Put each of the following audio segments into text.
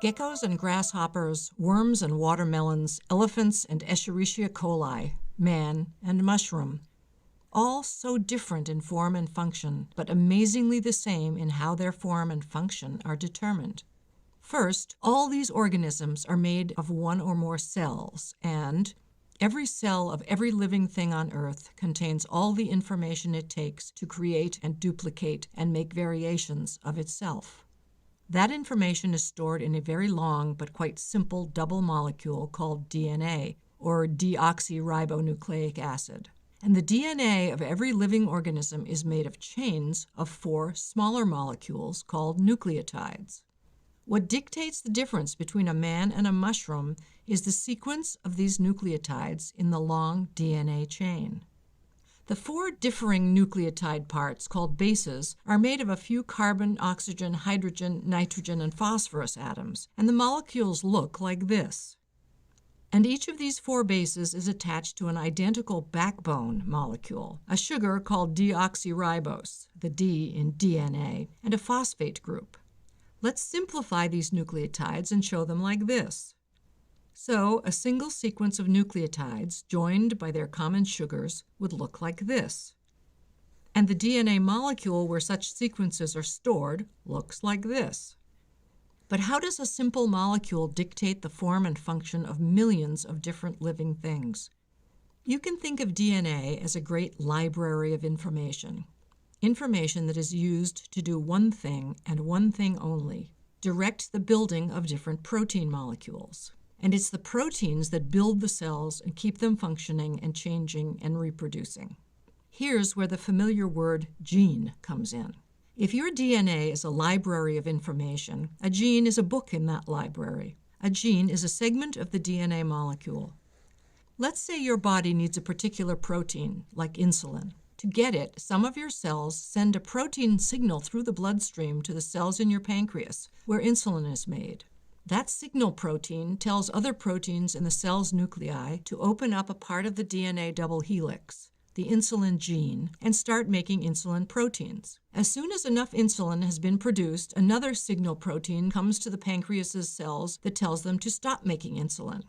Geckos and grasshoppers, worms and watermelons, elephants and Escherichia coli, man and mushroom. All so different in form and function, but amazingly the same in how their form and function are determined. First, all these organisms are made of one or more cells, and every cell of every living thing on Earth contains all the information it takes to create and duplicate and make variations of itself. That information is stored in a very long but quite simple double molecule called DNA, or deoxyribonucleic acid. And the DNA of every living organism is made of chains of 4 smaller molecules called nucleotides. What dictates the difference between a man and a mushroom is the sequence of these nucleotides in the long DNA chain. The 4 differing nucleotide parts, called bases, are made of a few carbon, oxygen, hydrogen, nitrogen, and phosphorus atoms, and the molecules look like this. And each of these 4 bases is attached to an identical backbone molecule, a sugar called deoxyribose, the D in DNA, and a phosphate group. Let's simplify these nucleotides and show them like this. So, a single sequence of nucleotides joined by their common sugars would look like this. And the DNA molecule where such sequences are stored looks like this. But how does a simple molecule dictate the form and function of millions of different living things? You can think of DNA as a great library of information that is used to do one thing and one thing only, direct the building of different protein molecules. And it's the proteins that build the cells and keep them functioning and changing and reproducing. Here's where the familiar word gene comes in. If your DNA is a library of information, a gene is a book in that library. A gene is a segment of the DNA molecule. Let's say your body needs a particular protein, like insulin. To get it, some of your cells send a protein signal through the bloodstream to the cells in your pancreas, where insulin is made. That signal protein tells other proteins in the cell's nuclei to open up a part of the DNA double helix, the insulin gene, and start making insulin proteins. As soon as enough insulin has been produced, another signal protein comes to the pancreas's cells that tells them to stop making insulin.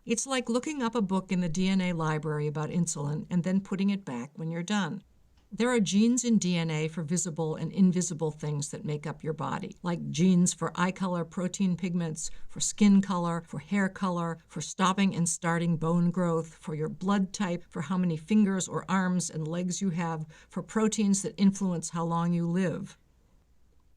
It's like looking up a book in the DNA library about insulin and then putting it back when you're done. There are genes in DNA for visible and invisible things that make up your body, like genes for eye color protein pigments, for skin color, for hair color, for stopping and starting bone growth, for your blood type, for how many fingers or arms and legs you have, for proteins that influence how long you live.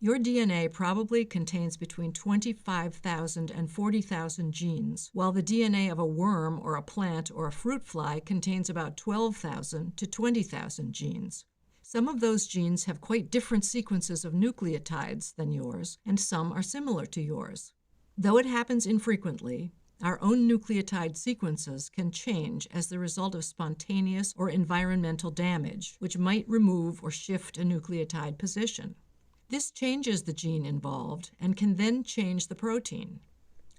Your DNA probably contains between 25,000 and 40,000 genes, while the DNA of a worm or a plant or a fruit fly contains about 12,000 to 20,000 genes. Some of those genes have quite different sequences of nucleotides than yours, and some are similar to yours. Though it happens infrequently, our own nucleotide sequences can change as the result of spontaneous or environmental damage, which might remove or shift a nucleotide position. This changes the gene involved and can then change the protein.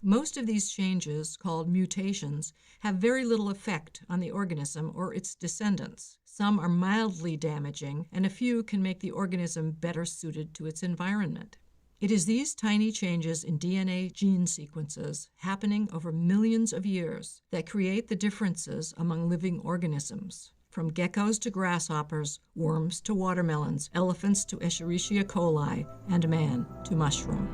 Most of these changes, called mutations, have very little effect on the organism or its descendants. Some are mildly damaging, and a few can make the organism better suited to its environment. It is these tiny changes in DNA gene sequences happening over millions of years that create the differences among living organisms. From geckos to grasshoppers, worms to watermelons, elephants to Escherichia coli, and man to mushroom.